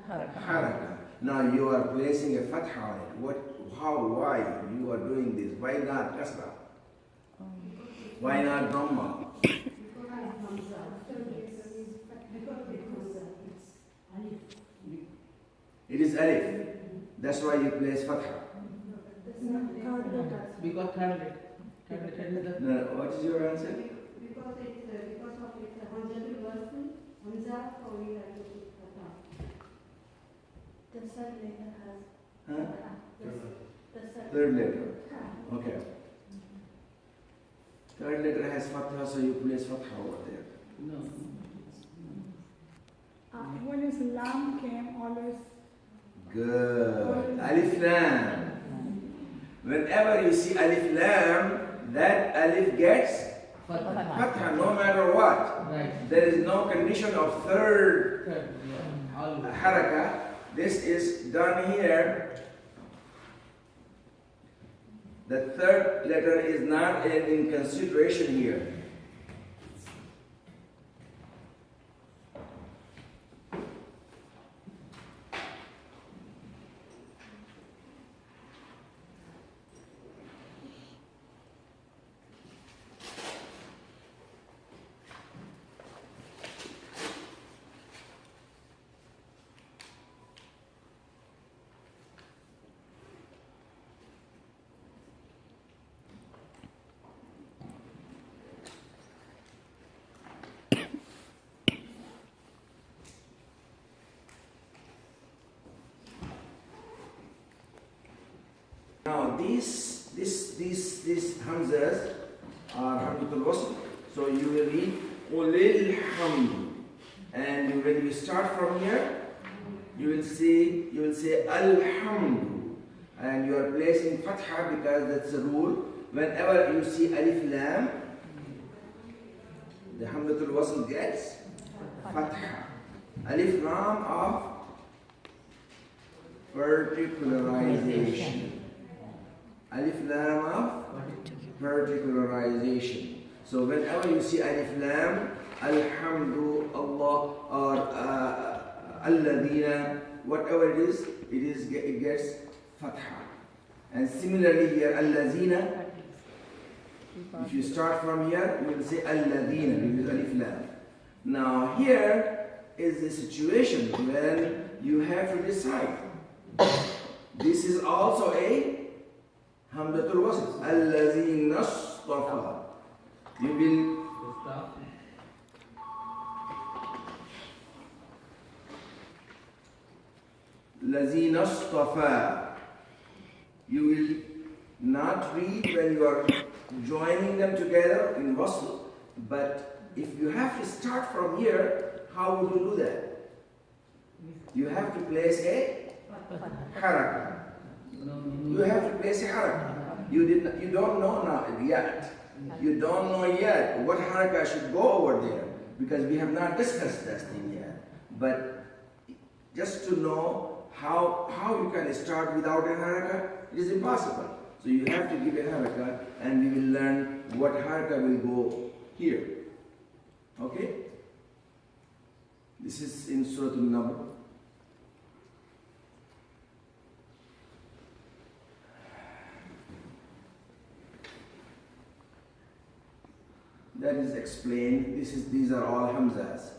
Haraka. Now you are placing a fatha on it. What? How? Why you are doing this? Why not kasra? Why not dhamma? It is alif. That's why you place fatha. Because third letter. No, what is your answer? Because of its Hamzatul Wasl, Hamza, so we have to put fatha. The third letter has. Huh? The Third letter. Okay. Third letter has fatha, so you place fatha over there. No. When his lam came, always. Good. Alif lam. Whenever you see alif lam, that alif gets fatha no matter what. Right. There is no condition of third Third. Yeah. All. haraka. This is done here. The third letter is not in consideration here. Now these hamzas are hamzatul wasl. So you will read ulil hamd, and when you start from here, you will say alhamdu, and you are placing fatha because that's the rule. Whenever you see alif lam, the hamzatul wasl gets fatha. Alif lam of particularization. Alif lam of particularization. So whenever you see alif lam, alhamdu, Allah, or alladina, whatever it gets fatha. And similarly here, allazina, if you start from here, you will say alladina, because alif lam. Now here is the situation when you have to decide. This is also a hamzatul wasl. Allazina istafa. You will Stop. lazina istafa. You will not read when you are joining them together in wasl. But if you have to start from here, how would you do that? You have to place a haraka. You have to place a haraka. You don't know now yet. You don't know yet what haraka should go over there because we have not discussed that thing yet. But just to know how you can start without a haraka, it is impossible. So you have to give a haraka, and we will learn what haraka will go here. Okay? This is in Surah An-Naml. That is explained. These are all hamzas.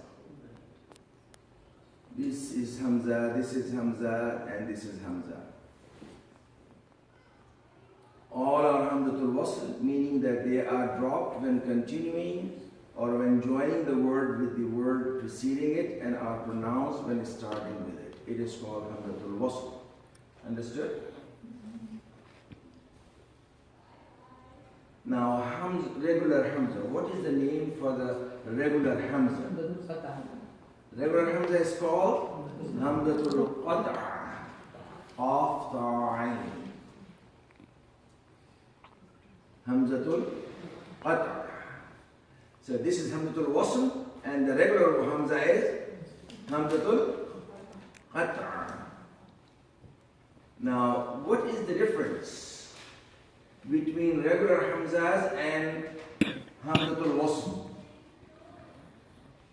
This is hamza, this is hamza, and this is hamza. All are hamzatul wasl, meaning that they are dropped when continuing or when joining the word with the word preceding it, and are pronounced when starting with it. It is called hamzatul wasl. Understood? Now, regular hamza. What is the name for the regular hamza? Regular hamza is called hamzatul qat'a of ta'ain. Hamzatul qat'a. So this is hamzatul wasl, and the regular hamza is hamzatul qat'a. Now, what is the difference between regular hamzas and hamzatul wasl?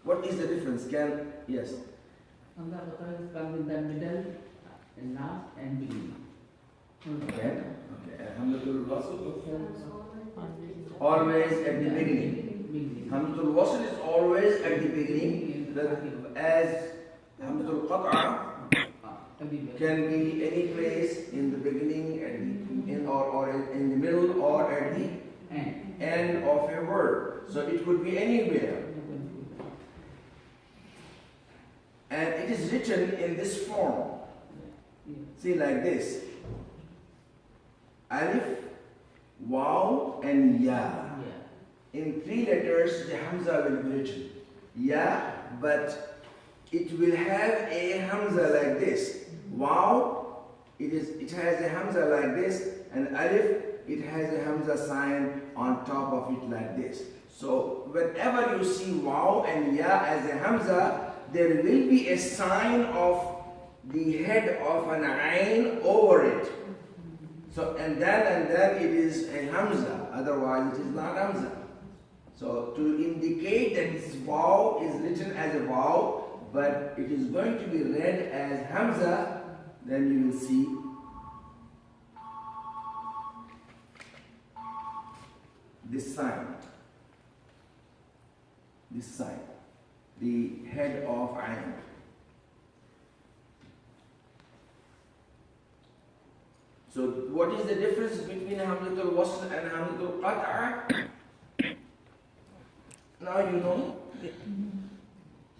What is the difference? Yes. Hamza Qat'a comes in the middle and last and beginning. Okay. Hamzatul wasl always at the beginning. Beginning. Hamzatul wasl is always at the beginning, as Hamzatul qat'a Everywhere. can be any place in the beginning, or in the middle, or at the And. end of a word. So it could be anywhere. And it is written in this form. See, like this. Alif, Waw, and Ya. Yeah. In 3 letters, the Hamza will be written. Ya, but it will have a Hamza like this. Waw, it has a Hamza like this, and Alif, it has a Hamza sign on top of it like this. So whenever you see Waw and Ya as a Hamza, there will be a sign of the head of an Ain over it. So and then it is a Hamza, otherwise it is not Hamza. So to indicate that this Waw is written as a Waw, but it is going to be read as Hamza, then you will see this sign, the head of Ain. So what is the difference between Hamzatul Wasl and Hamzatul Qat'a? Now you know.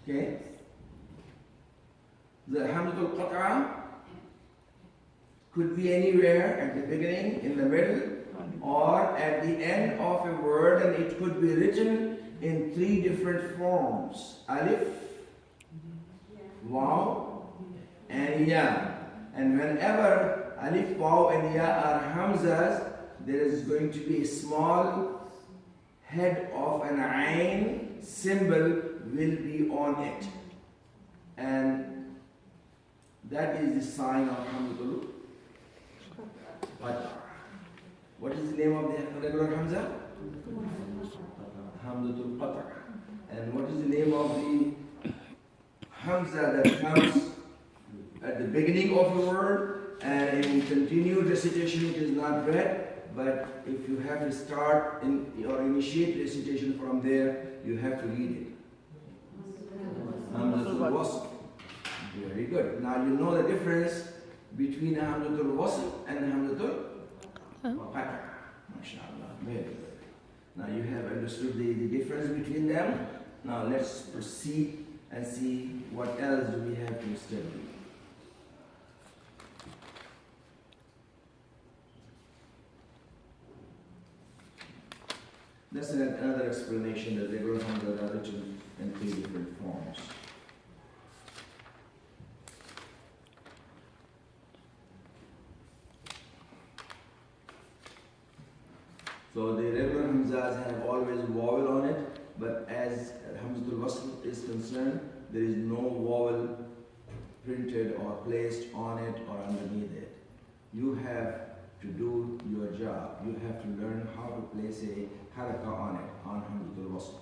Okay. The Hamzatul Qat'a could be anywhere at the beginning, in the middle, or at the end of a word, and it could be written in 3 different forms: Alif, Waw, and Ya. And whenever Alif, Waw, and Ya are Hamzas, there is going to be a small head of an Ain symbol will be on it. And that is the sign of Hamzatul Qat'a. What is the name of the regular Hamza? Hamzatul Qat'a. And what is the name of the Hamza that comes at the beginning of a word, and in continued recitation it is not read, but if you have to start or initiate recitation from there, you have to read it. Hamzatul Wasl. Very good. Now you know the difference between Hamzatul Wasl and Hamzatul Qat'a. MashaAllah. Very good. Now you have understood the difference between them. Now let's proceed and see what else do we have to study. That's another explanation that regular Hamza are written in 3 different forms. So the regular Hamzas have always vowel on it, but as Hamzatul Wasl is concerned, there is no vowel printed or placed on it or underneath it. You have to do your job. You have to learn how to place a haraka on it, on Hamzatul Wasl.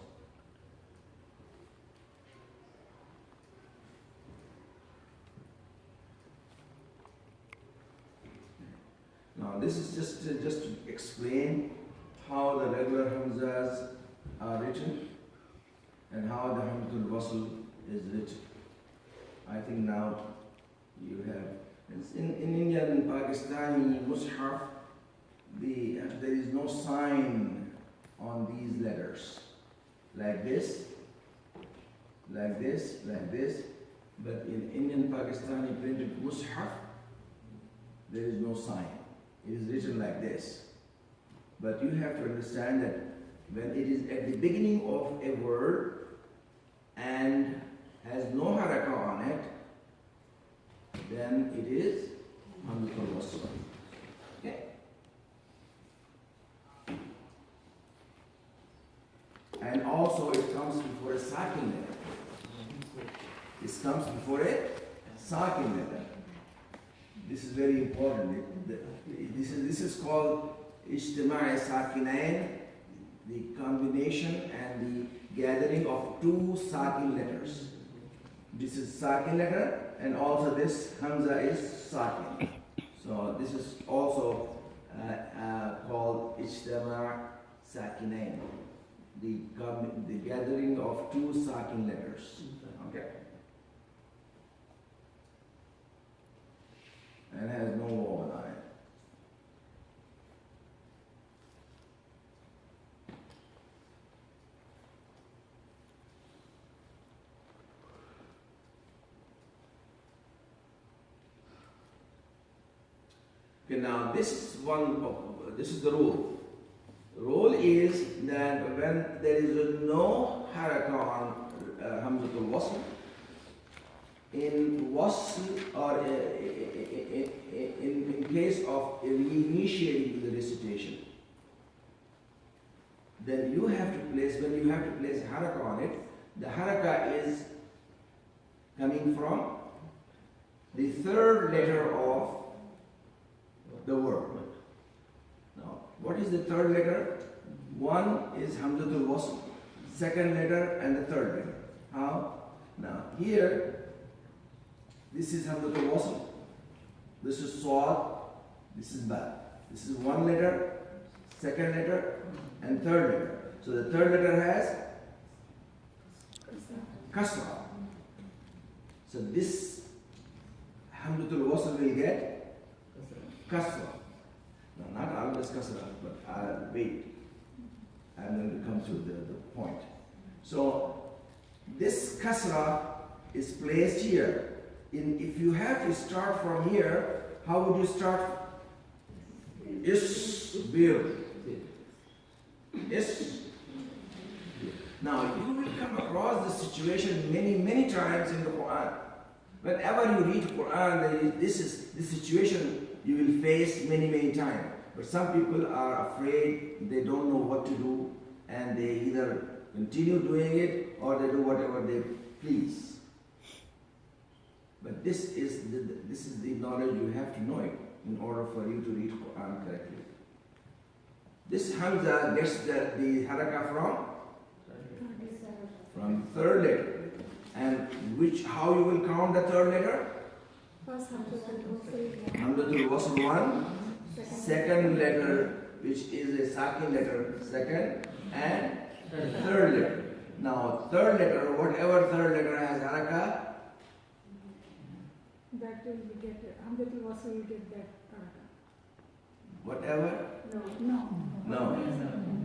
Now this is just to explain how the regular Hamzas are written and how the Hamzatul Wasl is written. I think now you have, in Indian and Pakistani Mushaf, there is no sign on these letters. Like this, like this, like this. But in Indian Pakistani printed Mushaf, there is no sign. It is written like this. But you have to understand that when it is at the beginning of a word and has no haraka on it, then it is Hamzatul Wasl. Okay. And also it comes before a sakin letter. It comes before a sakin letter. This is very important. This is called Ijtima'i Sakinain, the combination and the gathering of 2 sakin letters. This is sakin letter, and also this hamza is sakin. So this is also called ijtama sakinain, the gathering of two sakin letters. Okay, and has no vowel on it. Okay, now this is this is the rule. The rule is that when there is no haraka on hamzatul wasl, in wasl or in case of initiating the recitation, then you have to place, when you have to place haraka on it, the haraka is coming from the third letter of the word. Now, what is the third letter? One is hamzatul wasl, second letter and the third letter. How? Now, here, this is hamzatul wasl, this is swad, this is ba. This is one letter, second letter, and third letter. So the third letter has kasra. So this hamzatul wasl will get kasra. No, not always kasra, but wait. I'm going to come to the point. So this kasra is placed here. If you have to start from here, how would you start? Isbir. Is. Now you will come across this situation many times in the Quran. Whenever you read Quran, this is the situation you will face many times. But some people are afraid, they don't know what to do, and they either continue doing it or they do whatever they please. But this is the knowledge, you have to know it in order for you to read Quran correctly. This hamza gets the haraka from third letter. And how you will count the third letter? First hamzatul Hamzatul wasl one, second letter, which is a sakin letter, second, and third letter. Now, third letter, whatever third letter has haraka, that will be get hamzatul wasl will get that haraka. whatever. No. No.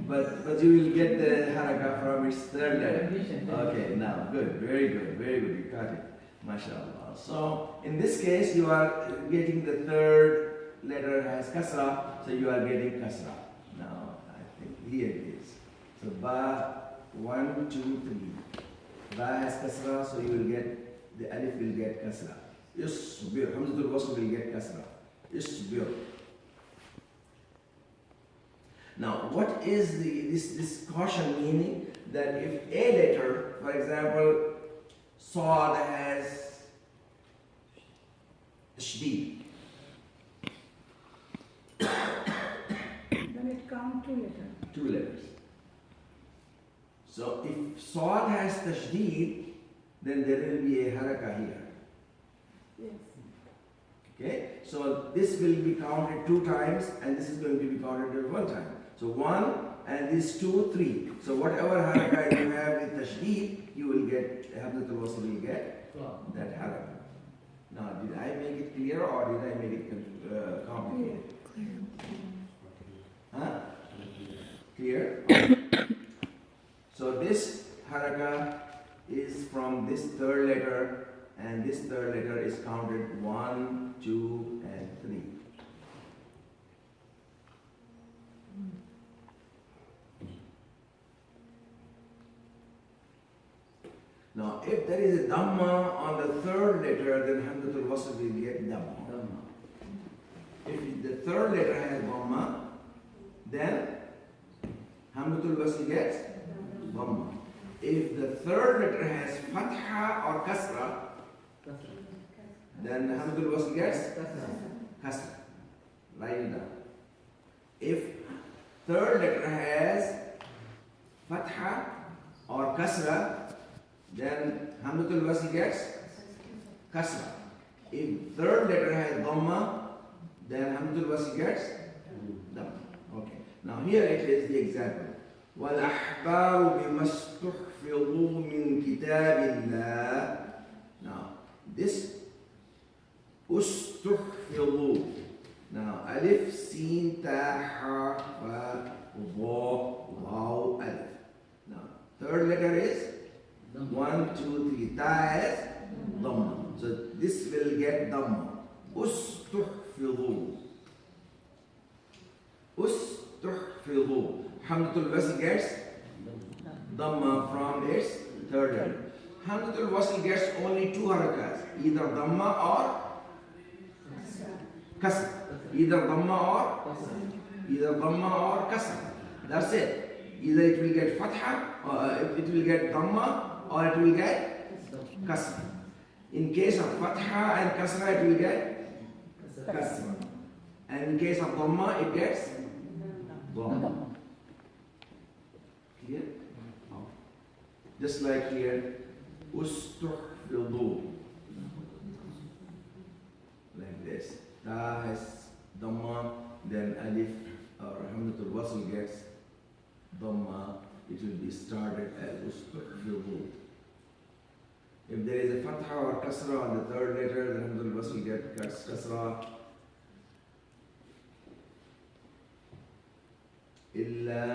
But you will get the haraka from its third letter. Okay, now good, very good, you got it. MashaAllah. So in this case you are getting the third letter has kasra, so you are getting kasra. Now I think here it is. So ba 1, 2, 3. Ba has kasra, so you will get the alif will get kasra. Isbir. Hamzatul wasl will get kasra. Isbir. Now, what is this caution meaning? That if a letter, for example, Sad has shdeed, Then it count two letters. So if Sad has tashdid, then there will be a haraka here. Yes. Okay? So this will be counted 2 times, and this is going to be counted 1 time. So 1 and these 2, 3. So whatever haraka you have with tashdid, you will get, hamzatul wasl will get that haraka. Now, did I make it clear or did I make it complicated? Huh? Clear? So this haraka is from this third letter, and this third letter is counted 1, 2, and 3. Now, if there is a dhamma on the third letter, then hamzatul wasl will get dhamma. If the third letter has dhamma, then hamzatul wasl gets dhamma. If the third letter has fatha or kasra, then hamzatul wasl gets kasra. Write it down. If third letter has fatha or kasra, then hamzatul wasl gets kasra. If third letter has dhamma, then hamzatul wasl gets dhamma. Okay. Now here it is the example. وَالْأَحْبَارُ بِمَا اسْتُحْفِظُوا مِنْ كِتَابِ اللَّهِ. Now this ustuhfiظu. Now alif, sin, ta, ha, fa, dha, waw, alif. Now third letter is 1, 2, 3. Ta is dhamma. So this will get dhamma. Ustuhfiظu. Ustuhfiظu. Hamzatul wasl gets dhamma from its third letter. Hamzatul wasl gets only two harakas, either dhamma or kasra. Either dhamma or kasra. That's it. Either it will get fatha, or it will get dhamma, or it will get kasra. In case of fatha and kasra, it will get kasra. And in case of dhamma, it gets dhamma. Clear? Just like here, ustuhfidu. Like this. Ta has dhamma, then alif or hamzatul wasl gets dhamma. It will be started as ustuhfidu. If there is a fatha or kasra on the third letter, then hamzatul wasl gets kasra. Illa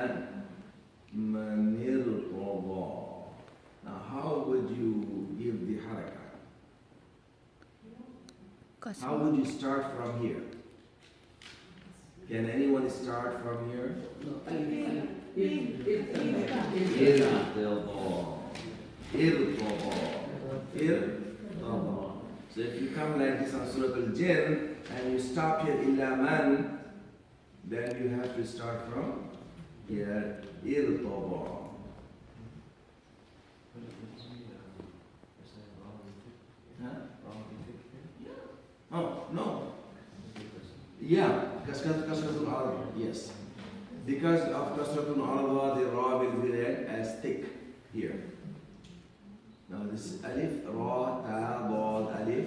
man irtada. Now, how would you give the haraka? How would you start from here? Can anyone start from here? So if you come like this on Surah Al-Jinn and you stop here illa man, then you have to start from here irtada. Oh, no. Yeah, kasratul arad, yes. Because of kasratul arad, the ra will be read as thick here. Now this is alif, ra, ta, dad, alif,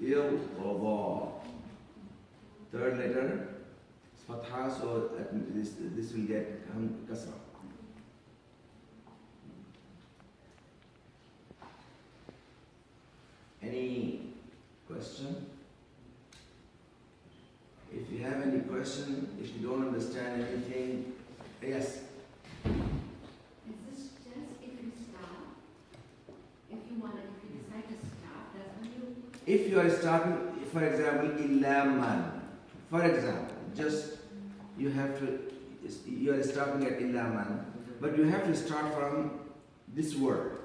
il, ra. Third letter is fatha, so this will get kasra. Any question? If you have any question, if you don't understand anything, yes. Is this just if you stop? If you decide to stop, that's when you. If you are starting, for example, illa man. For example, just you are starting at illa man, but you have to start from this word.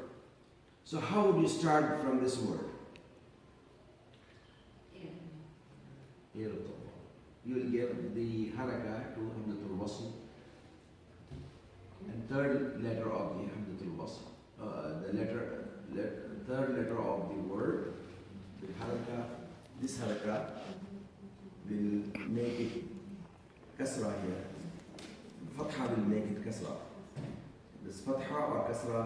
So how would you start from this word? You will give the haraka to hamzatul wasl, and third letter of the hamzatul wasl, third letter of the word, the haraka, this haraka will make it kasra here. Fatha will make it kasra. This fatha or kasra,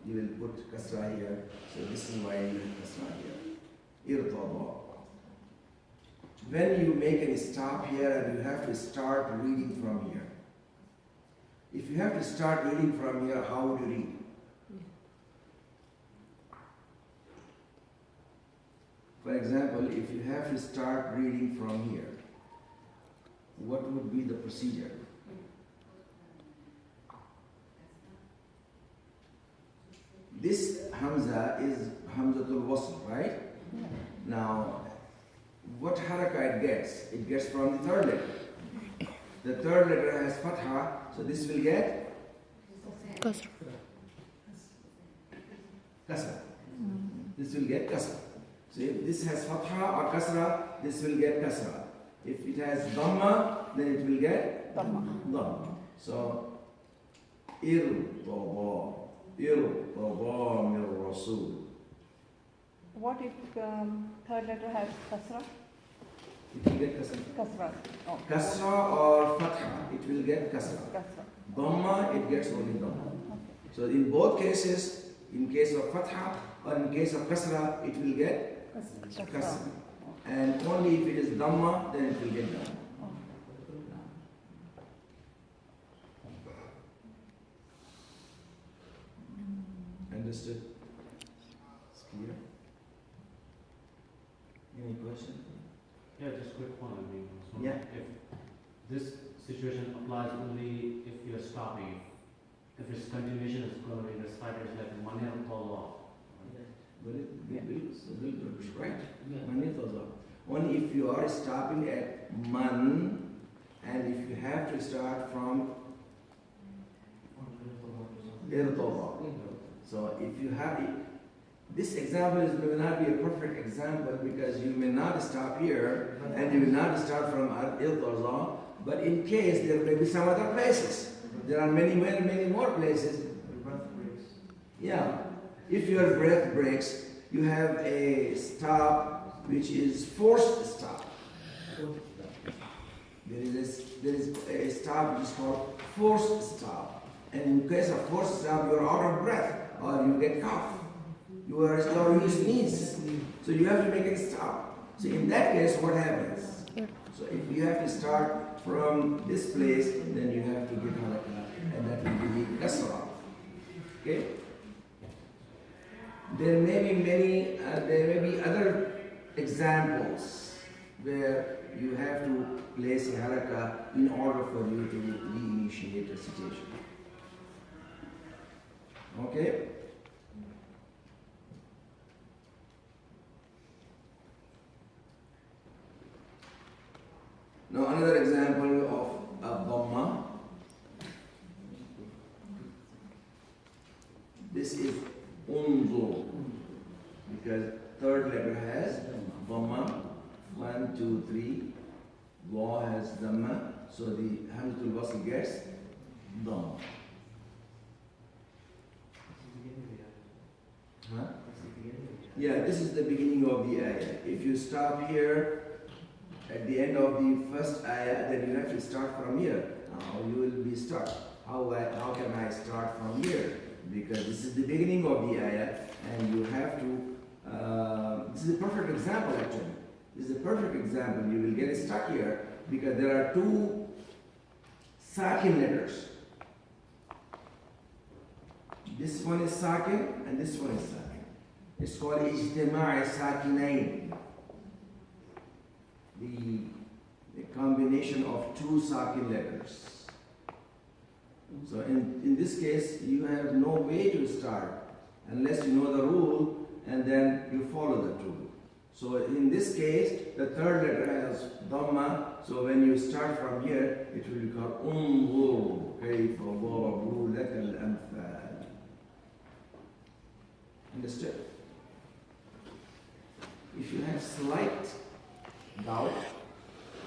you will put kasra here. So this is why you have kasra here. Irtada. When you make a stop here and you have to start reading from here. If you have to start reading from here, how would you read? For example, if you have to start reading from here, what would be the procedure? This hamza is hamzatul wasl, right? Now, what haraka it gets? It gets from the third letter. The third letter has fatha, so this will get kasra. This will get kasra. So if this has fatha or kasra, this will get kasra. If it has dhamma, then it will get dhamma. So irtada min rasul. What if third letter has kasra? It will get kasra. Kasra. Oh. Kasra or fatha, it will get kasra. Kasra. Dhamma, it gets only dhamma. So in both cases, in case of fatha or in case of kasra, it will get kasra. And only if it is dhamma, then it will get dhamma. Understood? It's clear? Any question? Yeah, just quick one. I mean, so Yeah. if this situation applies only if you're stopping, if its continuation is going to be recited like manir Allah. Right? Mani tazar. Only if you are stopping at man, and if you have to start from irtaba. So if you have it, this example may not be a perfect example because you may not stop here and you will not start from irtaba, but in case there may be some other places. There are many more places. Yeah. If your breath breaks, you have a stop which is forced stop. There is a stop which is called forced stop. And in case of forced stop, you are out of breath or you get cough. Or you sneeze. So you have to make it stop. So in that case, what happens? So if you have to start from this place, then you have to give halakha, and that will be the kasra. Okay? There may be other examples where you have to place a haraka in order for you to reinitiate recitation. Okay? Now another example of a dhamma. This is unzur, because third letter has dhamma. 1, 2, 3. Law has dhamma, so the hamzatul wasl gets dhamma. Huh? Yeah, this is the beginning of the ayah. If you stop here at the end of the first ayah, then you have to start from here. Now you will be stuck. How can I start from here? Because this is the beginning of the ayah, and you have to. This is a perfect example, actually. This is a perfect example. You will get stuck here because there are two sakin letters. This one is sakin, and this one is sakin. It's called ijtima'i sakinain. The combination of two sakin letters. So in this case, you have no way to start unless you know the rule and then you follow the rule. So in this case, the third letter has dhamma. So when you start from here, it will be called unzur kayfa darabu laka al-amthal. Understood? If you have slight doubt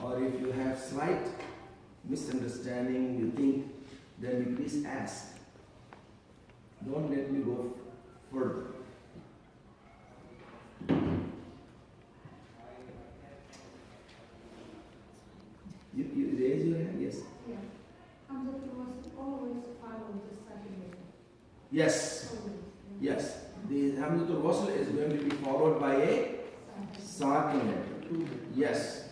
or if you have slight misunderstanding, you think, then you please ask. Don't let me go further. You raise your hand, yes? Yeah. Hamzatul wasl always follow the second letter. Yes, Always. yes. The hamzatul wasl is going to be followed by a sakin letter. Yes.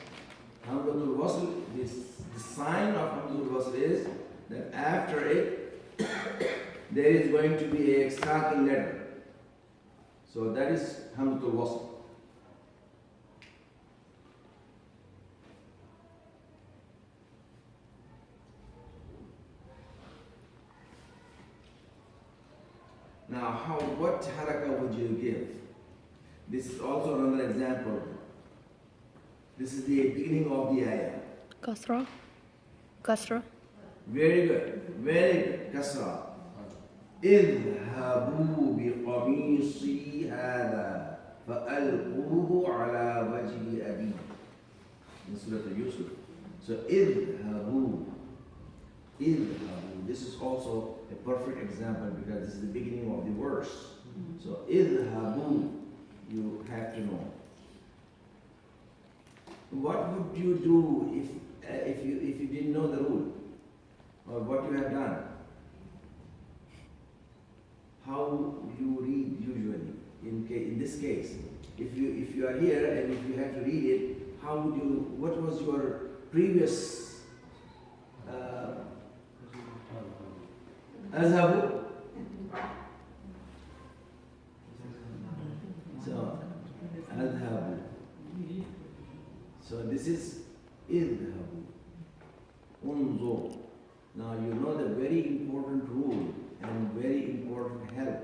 Hamzatul wasl, the sign of hamzatul wasl is that after it, there is going to be a sakin letter. So that is hamzatul wasl. Now, what haraka would you give? This is also another example. This is the beginning of the ayah. Kasra. Kasra. Very good. Very good. Kasra. اذهبوا بقميصي هذا فألقوه على وجه أبي. In Surah Yusuf. So اذهبوا. This is also a perfect example because this is the beginning of the verse. So اذهبوا, you have to know. What would you do if you didn't know the rule, or what you have done? How you read usually in this case? if you are here and if you have to read it, how would you? What was your previous azhabu? So azhabu. So this is idhabu. Unzur. Now you know the very important rule and very important help,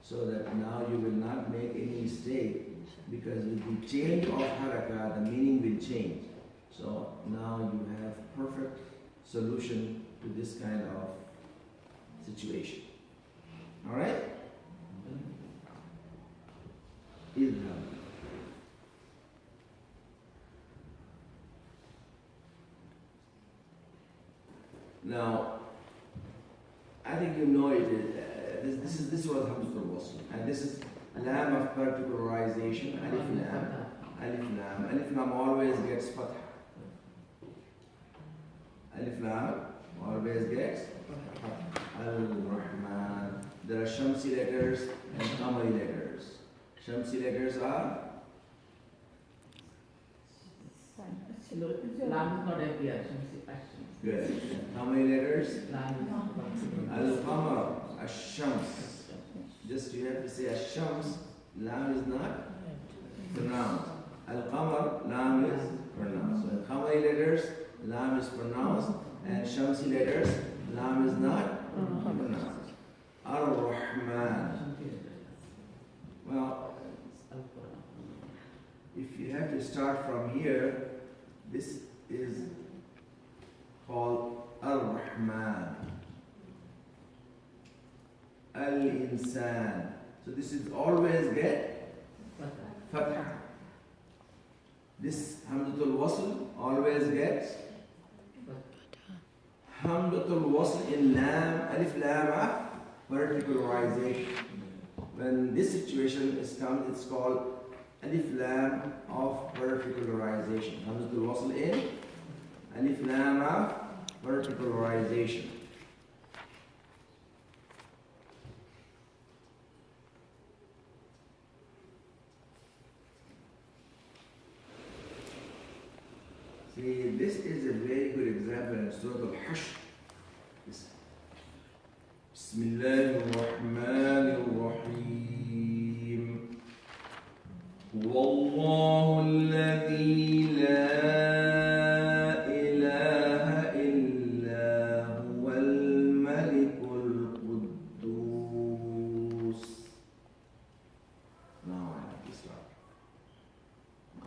so that now you will not make any mistake, because with the change of harakah, the meaning will change. So now you have perfect solution to this kind of situation. All right? Idhab. Now, I think you know it. This was Hamzatul Wasl, and this is lam of particularization. Alif lam, alif lam, alif lam always gets fatha. Alif lam always gets fatha. Al-Rahman. There are Shamsi letters and Qamari letters. Shamsi letters are Lam is not appear. good. Qamari letters Lam is Al-Qamar, Ash-Shams. Just you have to say Ash-Shams, Lam is not pronounced. Al-Qamar, Lam is pronounced. So in Qamari letters, Lam is pronounced, and Shamsi letters, Lam is not pronounced. Ar-Rahman. Well, if you have to start from here, this is called Ar-Rahman. Al-Insan. So this is always get Fatha. This Hamzatul Wasl always gets Hamzatul Wasl in Lam, Alif Lam, particularization. When this situation is come, it's called Alif Lam of particularization. Hamzatul Wasl in Alif Lam of particularization. See, this is a very good example in Surah Al-Hashr. Bismillah ar-Rahman ar-Rahim. Wallahu alladhi la ilaha illa huwa al-Malik al-Quddus. Now I have to start.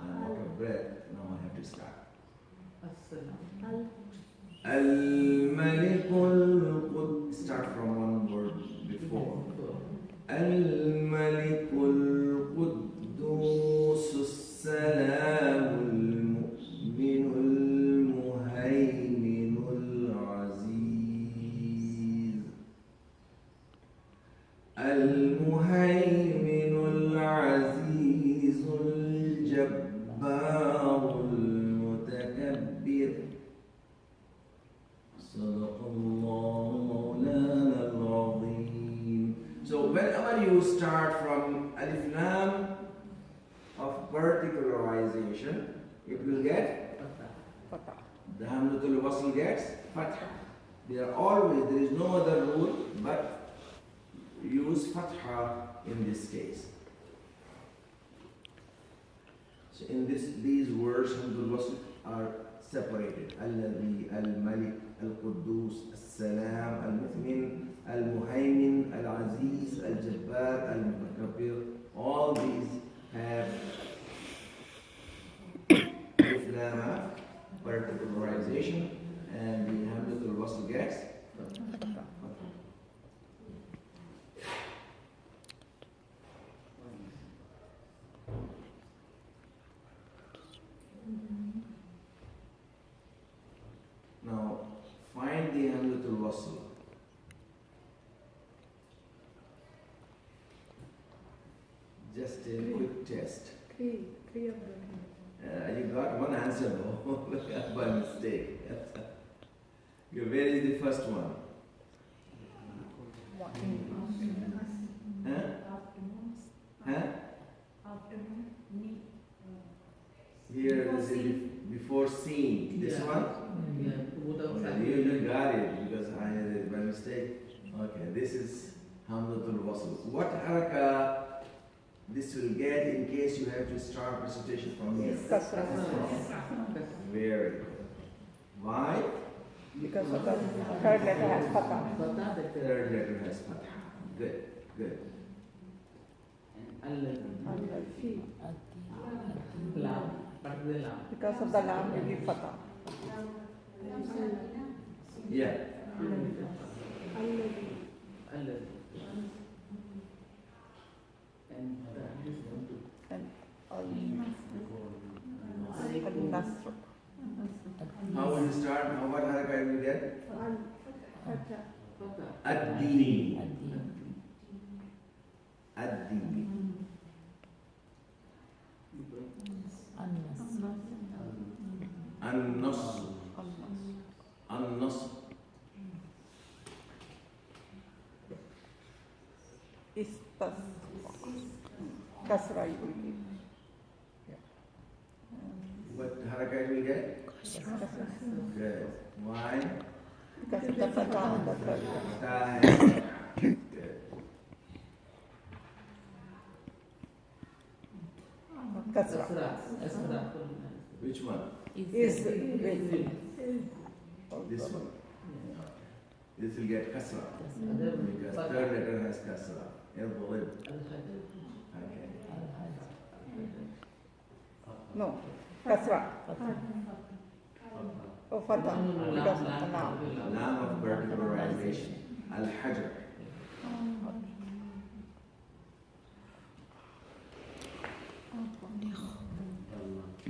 I'm out of breath. Now I have to start. Al-Malik al-Quddus. Start from one word before. Al-Malik al-Quddus as-Salam al-Mu'min al-Muhaymin al-Aziz. Al-Muhaymin al-Aziz al-Jabbar al-Mutakabbir. So whenever you start from Alif Lam of particularization, it will get the Hamzatul Wasl gets Fatha. There is no other rule but use Fatha in this case. So in these words, Hamzatul Wasl are separated. Alladhi, Al-Malik, Al-Quddus, Al-Salam, Al-Mu'min, Al-Muhaymin, Al-Aziz, Al-Jabbar, Al-Mutakabbir. All these have Alif Lam particularization, and the Hamzatul Wasl gets Now, find the Hamzatul Wasl. Just a quick test. Three of them. You got one answer though, by mistake. Okay, where is the first one? Huh? Huh? Here this is before seen. This Yeah. one? Yeah, both of Okay, them. you got it because I had it by mistake. Okay, this is Hamzatul Wasl. What haraka this will get in case you have to start recitation from here? Kasra. Very good. Why? Because of the third letter has fatha. Fatha, that Third letter has fatha. Good, good. and Fi. lam, particular lam. Because of the lam, you give fatha. Yeah. Alladhi. Allah. And this one too. And al-nasr. How will you start? How what haraka will you get? Fatha. Fatha. Ad-deen. Ad-deen. An-nasr. An-nasr. Istas. Kasra you will give. What haraka will you get? Kasra. Good. Why? Because of the fatha on the third letter. Fatha has good. Kasra. Asra. Which one? Is will. This one. This will get kasra. Because Fatha. third letter has kasra. Irḍulib. Al-Hajj. Okay. No. Kasra. Oh, fatha. Because of the lam. Lam of verticalization. Al-Hajar.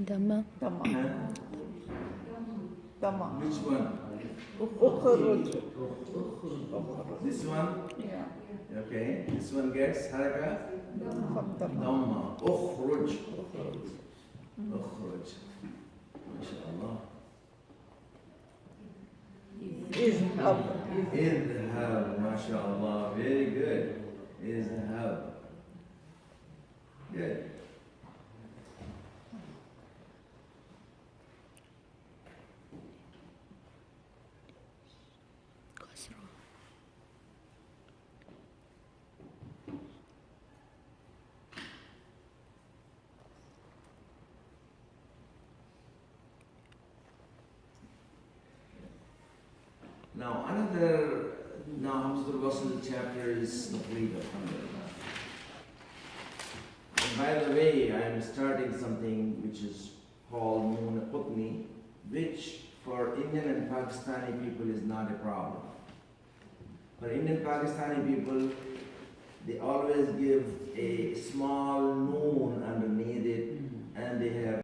Dhamma. Dhamma. Huh? Dhamma. Which one? Ukhruj. This one? Yeah. Okay. This one gets haraka. From Dhamma. Dhamma. Ukhruj. Ukhruj. MashaAllah. Izhab. Idhab. MashaAllah. Very good. Idhab. Good. Now Hamzatul Wasl chapter is complete. Alhamdulillah. And by the way, I am starting something which is called Noon Qutni, which for Indian and Pakistani people is not a problem. For Indian Pakistani people, they always give a small noon underneath it, and they have